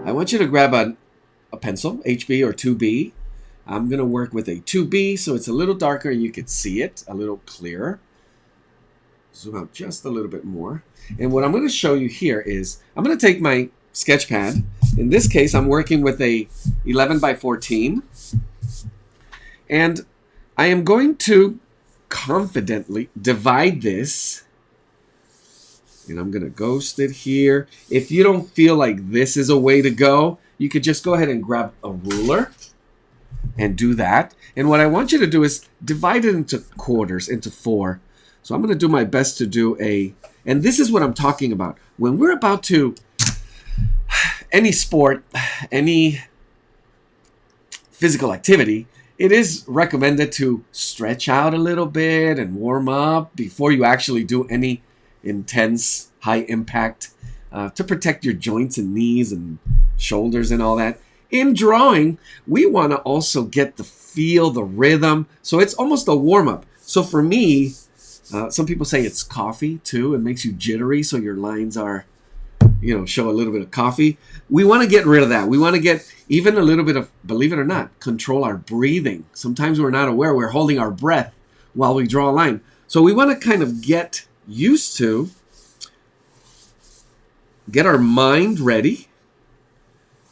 I want you to grab a pencil, HB or 2B. I'm going to work with a 2B so it's a little darker and you can see it a little clearer. Zoom out just a little bit more. And what I'm going to show you here is I'm going to take my sketch pad. In this case, I'm working with a 11 by 14. And I am going to confidently divide this. And I'm going to ghost it here. If you don't feel like this is a way to go, you could just go ahead and grab a ruler and do that. And what I want you to do is divide it into quarters, into 4. So I'm going to do my best to do and this is what I'm talking about. When we're about to, any sport, any physical activity, it is recommended to stretch out a little bit and warm up before you actually do any intense, high impact to protect your joints and knees and shoulders and all that. In drawing, we want to also get the feel, the rhythm. So it's almost a warm up. So for me, some people say it's coffee too. It makes you jittery, so your lines are, show a little bit of coffee. We want to get rid of that. We want to get even a little bit of, believe it or not, control our breathing. Sometimes we're not aware. We're holding our breath while we draw a line. So we want to kind of get used to, get our mind ready.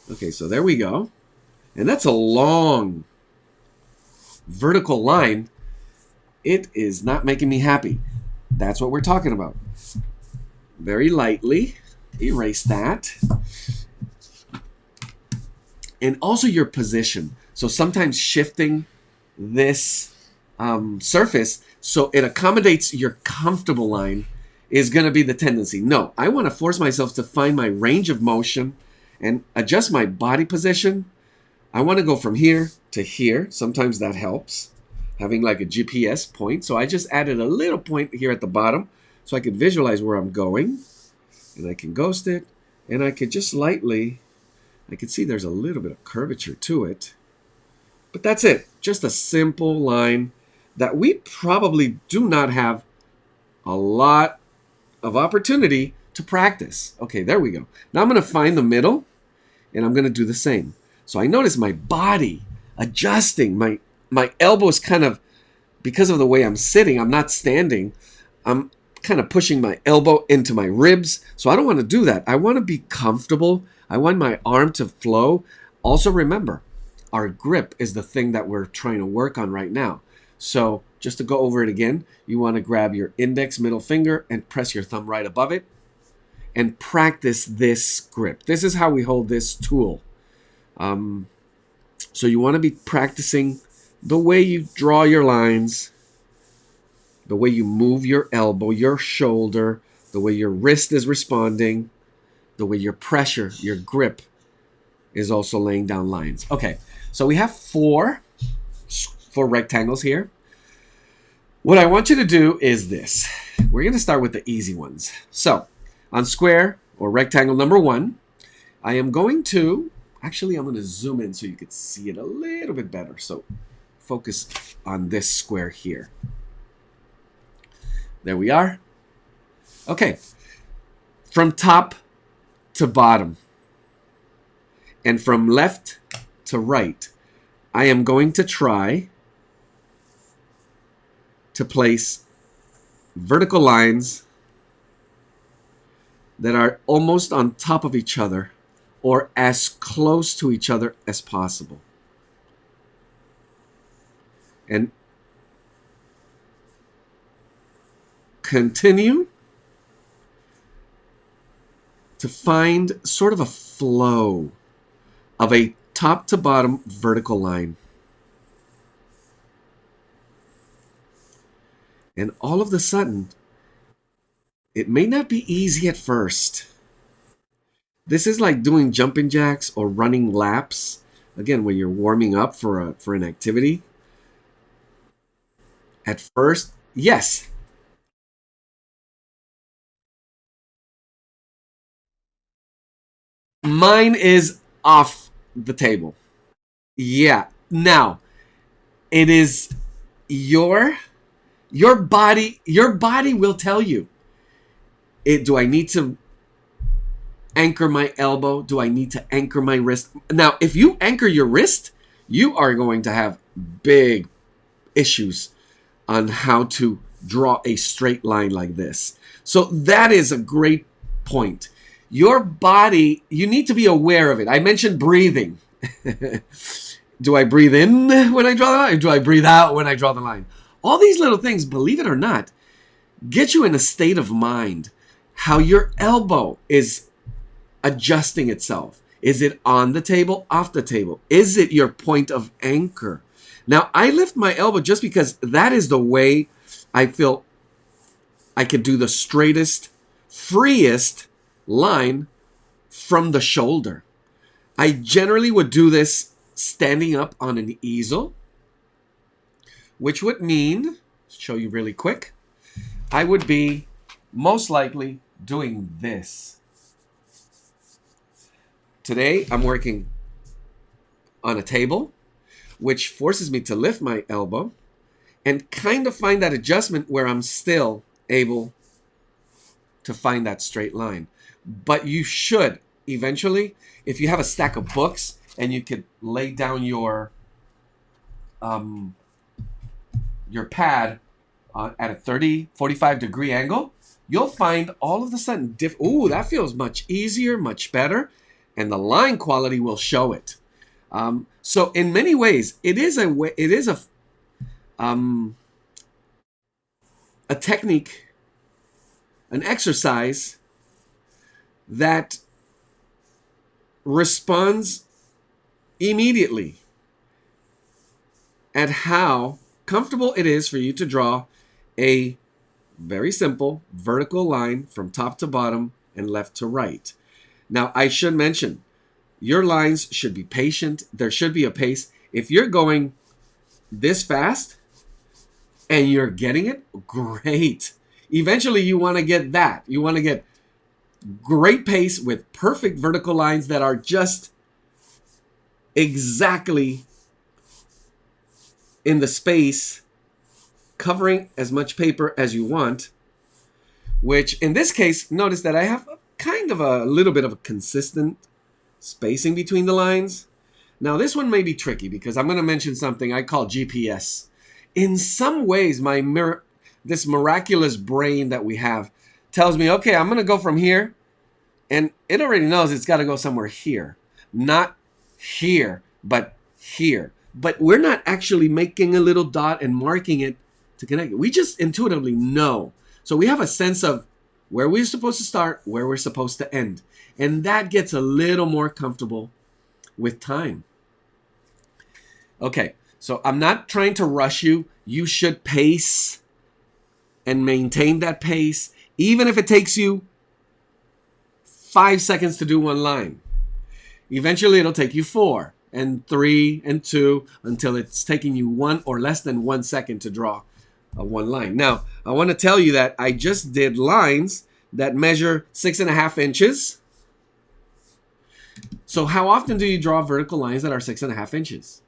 Okay, so there we go. And that's a long vertical line. It is not making me happy. That's what we're talking about. Very lightly, erase that. And also your position. So sometimes shifting this surface so it accommodates your comfortable line is going to be the tendency. No, I want to force myself to find my range of motion and adjust my body position. I want to go from here to here. Sometimes that helps, having like a GPS point. So I just added a little point here at the bottom so I could visualize where I'm going. And I can ghost it. And I could just lightly, I can see there's a little bit of curvature to it. But that's it. Just a simple line that we probably do not have a lot of opportunity to practice. Okay, there we go. Now I'm going to find the middle and I'm going to do the same. So I notice my body adjusting. My elbows kind of, because of the way I'm sitting, I'm not standing. I'm kind of pushing my elbow into my ribs. So I don't want to do that. I want to be comfortable. I want my arm to flow. Also remember, our grip is the thing that we're trying to work on right now. So just to go over it again, you want to grab your index, middle finger and press your thumb right above it and practice this grip. This is how we hold this tool. So you want to be practicing the way you draw your lines, the way you move your elbow, your shoulder, the way your wrist is responding, the way your pressure, your grip is also laying down lines. Okay, so we have four rectangles here. What I want you to do is this. We're going to start with the easy ones. So on square or rectangle number 1, I am going to, actually I'm going to zoom in so you could see it a little bit better. So focus on this square here. There we are. Okay, from top to bottom and from left to right, I am going to try to place vertical lines that are almost on top of each other or as close to each other as possible. And continue to find sort of a flow of a top to bottom vertical line. And all of a sudden, it may not be easy at first. This is like doing jumping jacks or running laps. Again, when you're warming up for an activity. At first, yes. Mine is off the table. Yeah. Now, it is your body will tell you. Do I need to anchor my elbow? Do I need to anchor my wrist? Now, if you anchor your wrist, you are going to have big issues on how to draw a straight line like this. So that is a great point. Your body, you need to be aware of it. I mentioned breathing. Do I breathe in when I draw the line? Or do I breathe out when I draw the line? All these little things, believe it or not, get you in a state of mind. How your elbow is adjusting itself. Is it on the table, off the table? Is it your point of anchor? Now, I lift my elbow just because that is the way I feel I could do the straightest, freest line from the shoulder. I generally would do this standing up on an easel, which would mean, show you really quick, I would be most likely doing this. Today, I'm working on a table, which forces me to lift my elbow and kind of find that adjustment where I'm still able to find that straight line. But you should eventually, if you have a stack of books and you could lay down your pad at a 30, 45 degree angle, you'll find all of a sudden, ooh, that feels much easier, much better, and the line quality will show it. So in many ways, it is a technique, an exercise that responds immediately at how comfortable it is for you to draw a very simple vertical line from top to bottom and left to right. Now, I should mention, your lines should be patient. There should be a pace. If you're going this fast and you're getting it, great. Eventually, you want to get that. You want to get great pace with perfect vertical lines that are just exactly in the space, covering as much paper as you want, which in this case, notice that I have kind of a little bit of a consistent spacing between the lines. Now, this one may be tricky because I'm going to mention something I call GPS. In some ways, this miraculous brain that we have tells me, okay, I'm going to go from here, and it already knows it's got to go somewhere here. Not here, but here. But we're not actually making a little dot and marking it to connect it. We just intuitively know. So we have a sense of where we're supposed to start, where we're supposed to end. And that gets a little more comfortable with time. Okay, so I'm not trying to rush you. You should pace and maintain that pace, even if it takes you 5 seconds to do one line. Eventually, it'll take you 4 and 3 and 2 until it's taking you 1 or less than 1 second to draw one line. Now, I want to tell you that I just did lines that measure 6.5 inches. So how often do you draw vertical lines that are 6.5 inches?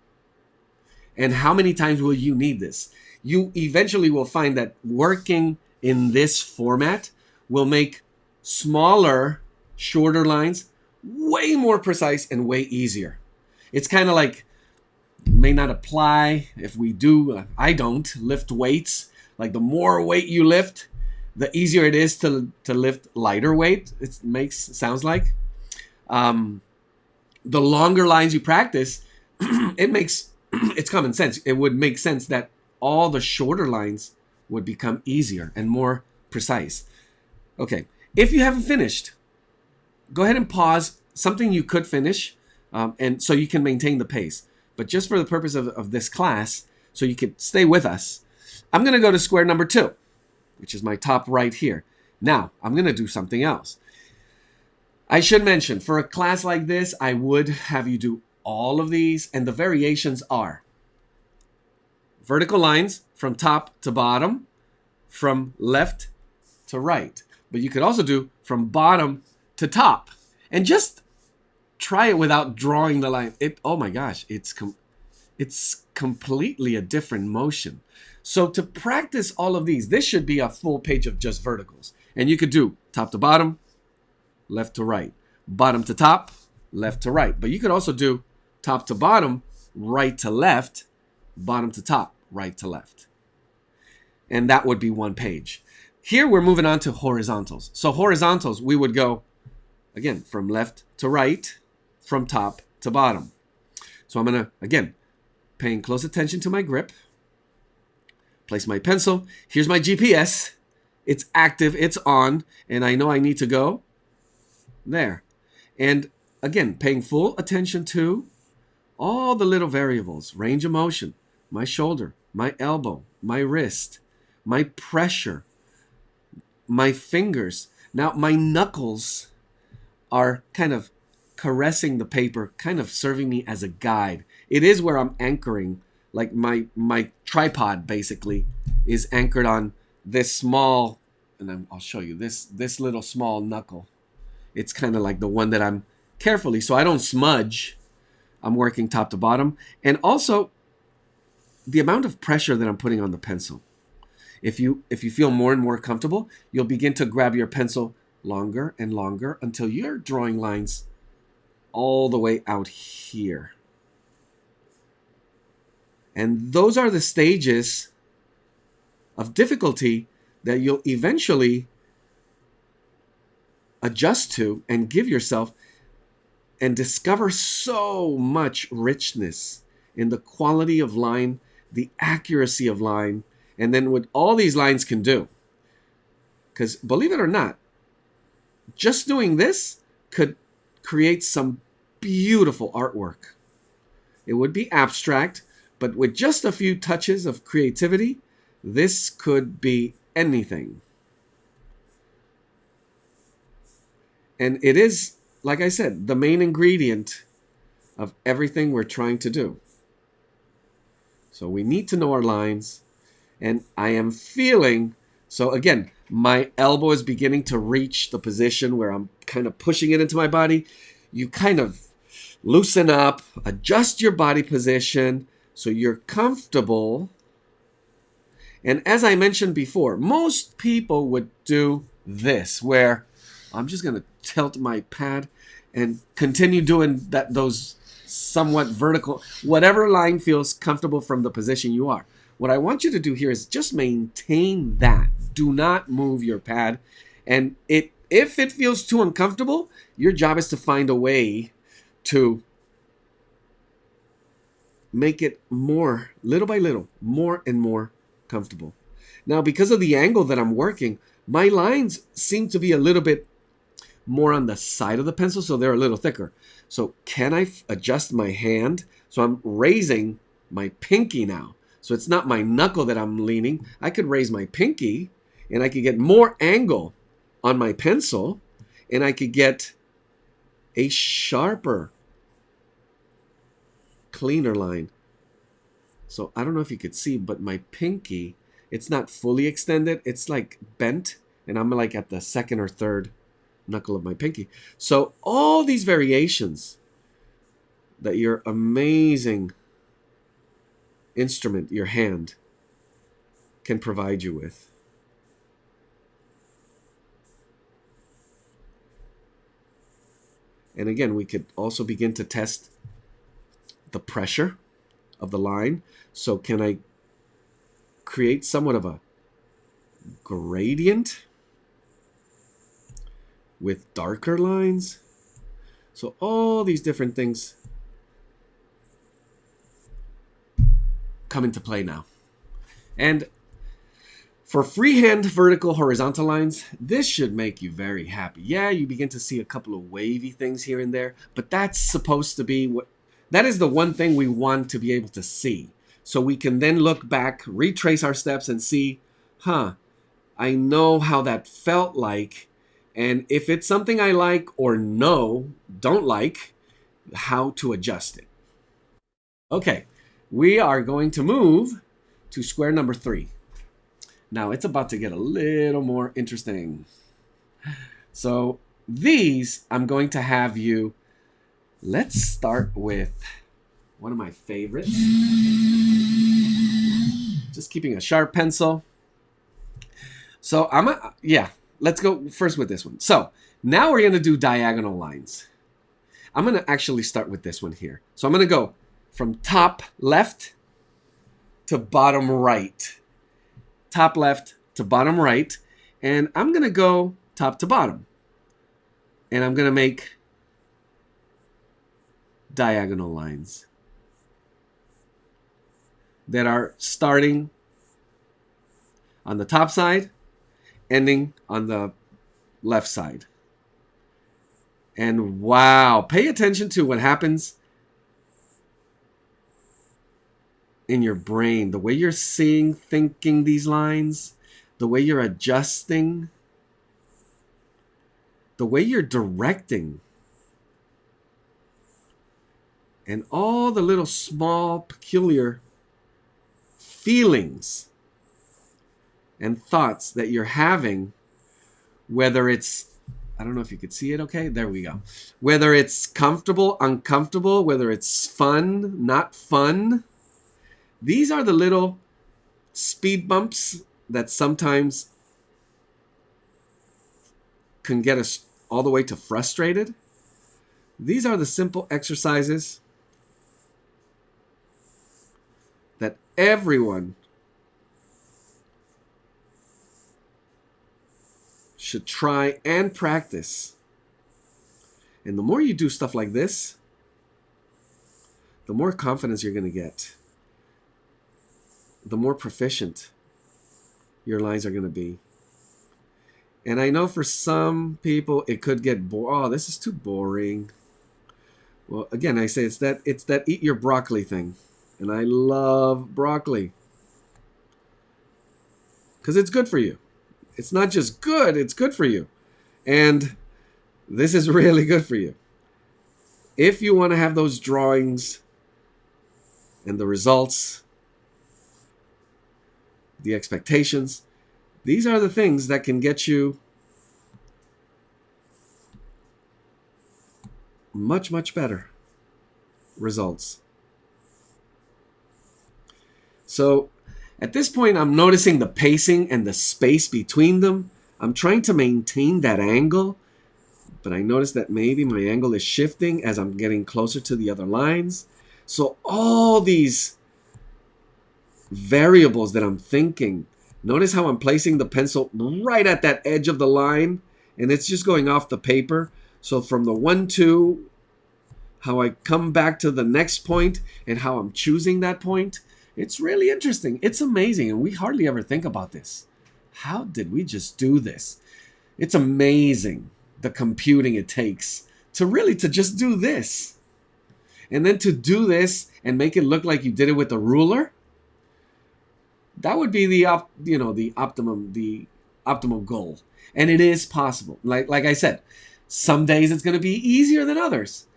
And how many times will you need this? You eventually will find that working in this format will make smaller, shorter lines way more precise and way easier. It's kind of like, may not apply if we do, I don't, lift weights. Like the more weight you lift, the easier it is to lift lighter weight, sounds like. The longer lines you practice, it's common sense. It would make sense that all the shorter lines would become easier and more precise. Okay, if you haven't finished, go ahead and pause something you could finish, and so you can maintain the pace. But just for the purpose of this class, so you could stay with us, I'm going to go to square number 2, which is my top right here. Now, I'm going to do something else. I should mention, for a class like this, I would have you do all of these, and the variations are vertical lines from top to bottom, from left to right. But you could also do from bottom to top. And just try it without drawing the line. Oh my gosh, it's completely a different motion. So to practice all of these, this should be a full page of just verticals. And you could do top to bottom, left to right. bottom to top, left to right. But you could also do top to bottom, right to left, bottom to top, right to left. And that would be one page. Here we're moving on to horizontals. So horizontals, we would go, again, from left to right, from top to bottom. So I'm going to, again, paying close attention to my grip, place my pencil. Here's my GPS. It's active, it's on, and I know I need to go there. And again, paying full attention to all the little variables, range of motion, my shoulder, my elbow, my wrist, my pressure, my fingers. Now, my knuckles are kind of caressing the paper, kind of serving me as a guide. It is where I'm anchoring, like my tripod basically is anchored on this small, and I'll show you this little small knuckle. It's kind of like the one that I'm carefully, so I don't smudge. I'm working top to bottom. And also the amount of pressure that I'm putting on the pencil. If you feel more and more comfortable, you'll begin to grab your pencil longer and longer until you're drawing lines all the way out here. And those are the stages of difficulty that you'll eventually adjust to and give yourself and discover so much richness in the quality of line, the accuracy of line, and then what all these lines can do. Because believe it or not, just doing this could create some beautiful artwork. It would be abstract, but with just a few touches of creativity, this could be anything. And it is, like I said, the main ingredient of everything we're trying to do. So we need to know our lines. And I am feeling, so again, my elbow is beginning to reach the position where I'm kind of pushing it into my body. You kind of loosen up, adjust your body position so you're comfortable. And as I mentioned before, most people would do this, where I'm just going to tilt my pad and continue doing those somewhat vertical, whatever line feels comfortable from the position you are. What I want you to do here is just maintain that. Do not move your pad. And if it feels too uncomfortable, your job is to find a way to make it more, little by little, more and more comfortable. Now, because of the angle that I'm working, my lines seem to be a little bit more on the side of the pencil, so they're a little thicker. So can I adjust my hand? So I'm raising my pinky now. So it's not my knuckle that I'm leaning. I could raise my pinky and I could get more angle on my pencil and I could get a sharper, cleaner line. So I don't know if you could see, but my pinky, it's not fully extended. It's like bent and I'm like at the second or third knuckle of my pinky. So all these variations that your amazing instrument, your hand, can provide you with. And again, we could also begin to test the pressure of the line. So can I create somewhat of a gradient with darker lines? So all these different things come into play now. And for freehand vertical horizontal lines, this should make you very happy. Yeah, you begin to see a couple of wavy things here and there, but that's supposed to be that is the one thing we want to be able to see. So we can then look back, retrace our steps and see, I know how that felt like. And if it's something I like or don't like, how to adjust it. Okay, we are going to move to square number 3. Now it's about to get a little more interesting. So these, I'm going to have you, let's start with one of my favorites. Just keeping a sharp pencil. So let's go first with this one. So now we're going to do diagonal lines. I'm going to actually start with this one here. So I'm going to go from top left to bottom right. Top left to bottom right. And I'm going to go top to bottom. And I'm going to make diagonal lines that are starting on the top side, ending on the left side. And wow, pay attention to what happens in your brain, the way you're seeing, thinking these lines, the way you're adjusting, the way you're directing, and all the little small peculiar feelings and thoughts that you're having, whether it's, I don't know if you could see it, okay, there we go. Whether it's comfortable, uncomfortable, whether it's fun, not fun. These are the little speed bumps that sometimes can get us all the way to frustrated. These are the simple exercises that everyone should try and practice. And the more you do stuff like this, the more confidence you're going to get. The more proficient your lines are going to be. And I know for some people it could get boring. Oh, this is too boring. Well, again, I say it's that eat your broccoli thing. And I love broccoli. Because it's good for you. It's not just good, it's good for you. And this is really good for you. If you want to have those drawings and the results, the expectations, these are the things that can get you much, much better results. So at this point, I'm noticing the pacing and the space between them. I'm trying to maintain that angle, but I notice that maybe my angle is shifting as I'm getting closer to the other lines. So all these variables that I'm thinking, notice how I'm placing the pencil right at that edge of the line, and it's just going off the paper. So from the 1, 2, how I come back to the next point and how I'm choosing that point, it's really interesting. It's amazing, and we hardly ever think about this. How did we just do this? It's amazing the computing it takes to just do this. And then to do this and make it look like you did it with a ruler, that would be the optimum goal. And it is possible. Like I said, some days it's going to be easier than others.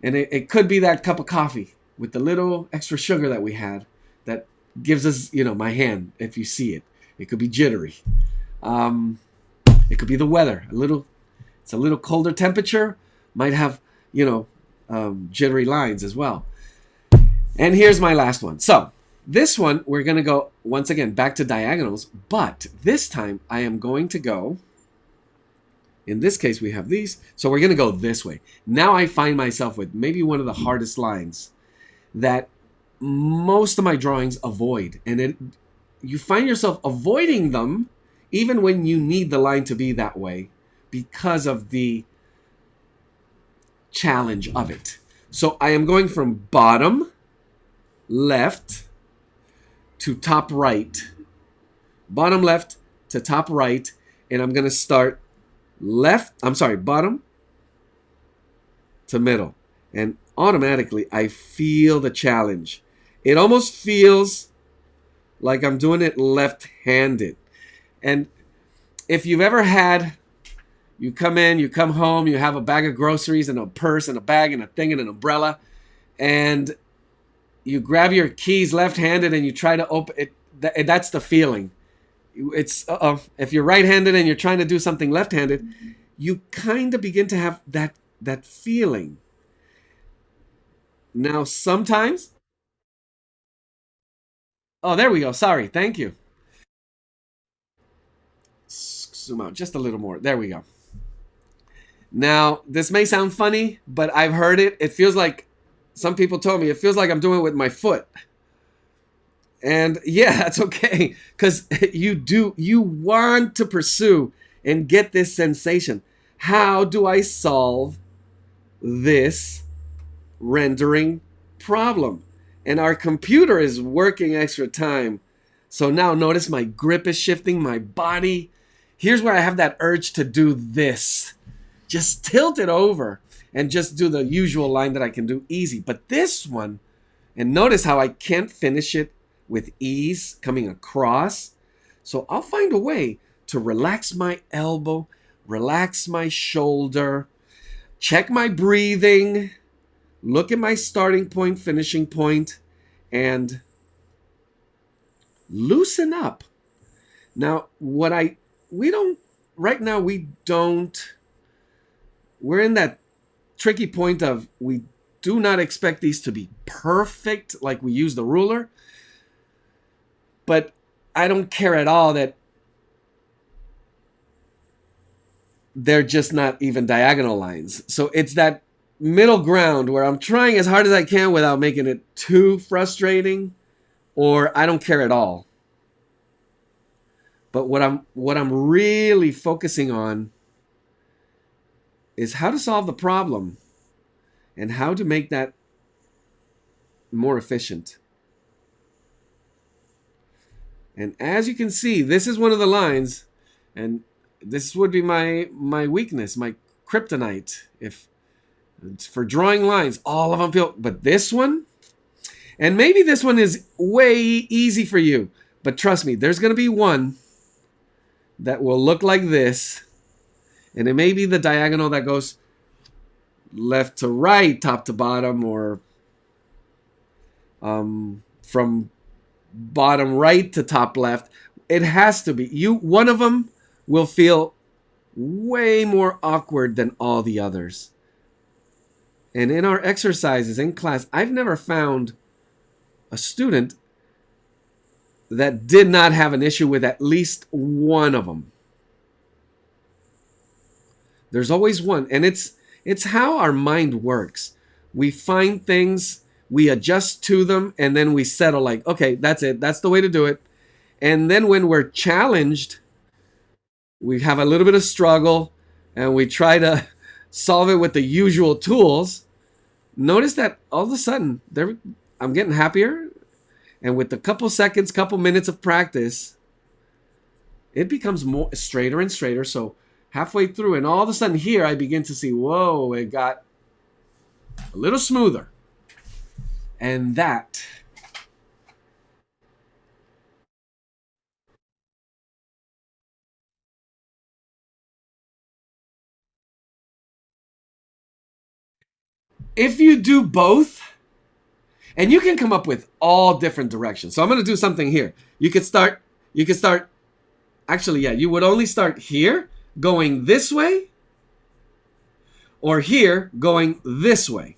And it could be that cup of coffee with the little extra sugar that we had that gives us, my hand, if you see it. It could be jittery. It could be the weather. It's a little colder temperature, might have, jittery lines as well. And here's my last one. So this one, we're going to go, once again, back to diagonals. But this time, I am going to go, in this case, we have these. So we're going to go this way. Now I find myself with maybe one of the hardest lines that most of my drawings avoid. And you find yourself avoiding them even when you need the line to be that way because of the challenge of it. So I am going from bottom left to top right. Bottom left to top right. And I'm going to start bottom to middle. And automatically I feel the challenge. It almost feels like I'm doing it left-handed. And if you've ever had, you come in, you come home, you have a bag of groceries and a purse and a bag and a thing and an umbrella, and you grab your keys left-handed and you try to open it. That's the feeling. It's if you're right-handed and you're trying to do something left-handed, you kind of begin to have that feeling. Now sometimes, oh, there we go. Sorry, thank you. zoom out just a little more. There we go. Now, this may sound funny, but I've heard it. It feels like, some people told me, it feels like I'm doing it with my foot. And yeah, that's okay. Because you want to pursue and get this sensation. How do I solve this rendering problem? And our computer is working extra time. So now notice my grip is shifting, my body. Here's where I have that urge to do this. Just tilt it over and just do the usual line that I can do easy. But this one, and notice how I can't finish it with ease coming across. So I'll find a way to relax my elbow, relax my shoulder, check my breathing, look at my starting point, finishing point, and loosen up. Now, we're in that tricky point of we do not expect these to be perfect like we use the ruler. But I don't care at all that they're just not even diagonal lines. So it's that middle ground where I'm trying as hard as I can without making it too frustrating, or I don't care at all. But what I'm really focusing on is how to solve the problem and how to make that more efficient. And as you can see, this is one of the lines, and this would be my weakness, my kryptonite. If it's for drawing lines, all of them feel, but this one, and maybe this one is way easy for you, but trust me, there's going to be one that will look like this, and it may be the diagonal that goes left to right, top to bottom, or from bottom right to top left. It has to be. One of them will feel way more awkward than all the others. And in our exercises in class, I've never found a student that did not have an issue with at least one of them. There's always one. And it's how our mind works. We find things, we adjust to them, and then we settle like, okay, that's it. That's the way to do it. And then when we're challenged, we have a little bit of struggle and we try to solve it with the usual tools. Notice that all of a sudden I'm getting happier. And with a couple seconds, couple minutes of practice, it becomes more straighter and straighter. So halfway through, and all of a sudden here, I begin to see, whoa, it got a little smoother. And that if you do both, and you can come up with all different directions. So I'm going to do something here. You could start, actually, yeah, you would only start here going this way, or here going this way.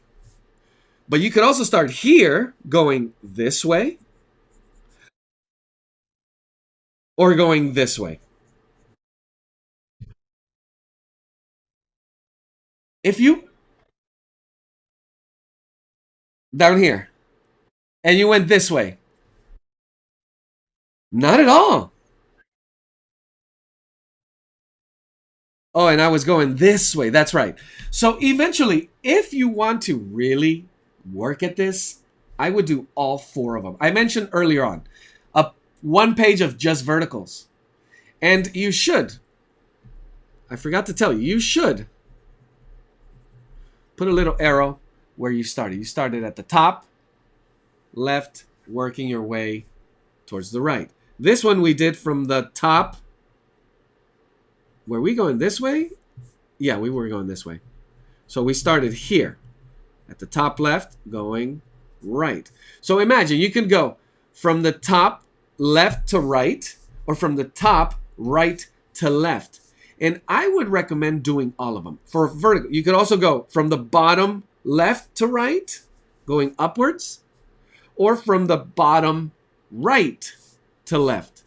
But you could also start here going this way, or going this way. If you, down here, and you went this way. Not at all. Oh, and I was going this way. That's right. So eventually, if you want to really work at this, I would do all four of them. I mentioned earlier on one page of just verticals. And you should. I forgot to tell you, you should put a little arrow where you started. You started at the top, left, working your way towards the right. This one we did from the top. Were we going this way? Yeah, we were going this way. So we started here at the top left, going right. So imagine you can go from the top left to right, or from the top right to left. And I would recommend doing all of them. For vertical, you could also go from the bottom left to right, going upwards, or from the bottom right to left.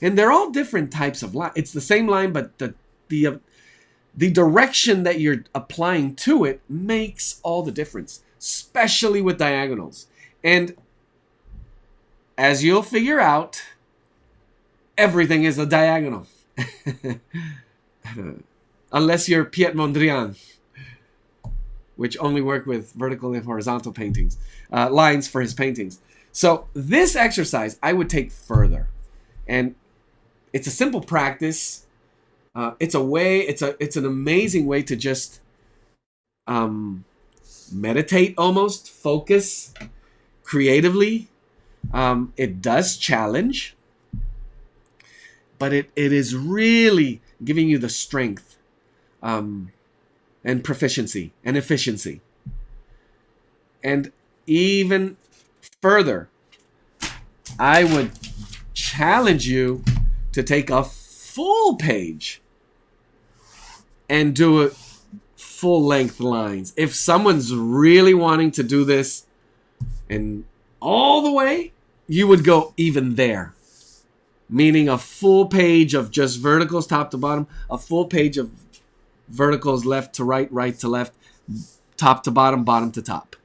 And they're all different types of line. It's the same line, but the direction that you're applying to it makes all the difference, especially with diagonals. And as you'll figure out, everything is a diagonal. Unless you're Piet Mondrian, which only work with vertical and horizontal paintings, lines for his paintings. So this exercise I would take further. And it's a simple practice. It's an amazing way to just meditate, almost focus creatively. It does challenge, but it is really giving you the strength and proficiency and efficiency. And even further, I would challenge you to take a full page and do it full length lines. If someone's really wanting to do this and all the way, you would go even there. Meaning a full page of just verticals top to bottom, a full page of verticals left to right, right to left, top to bottom, bottom to top.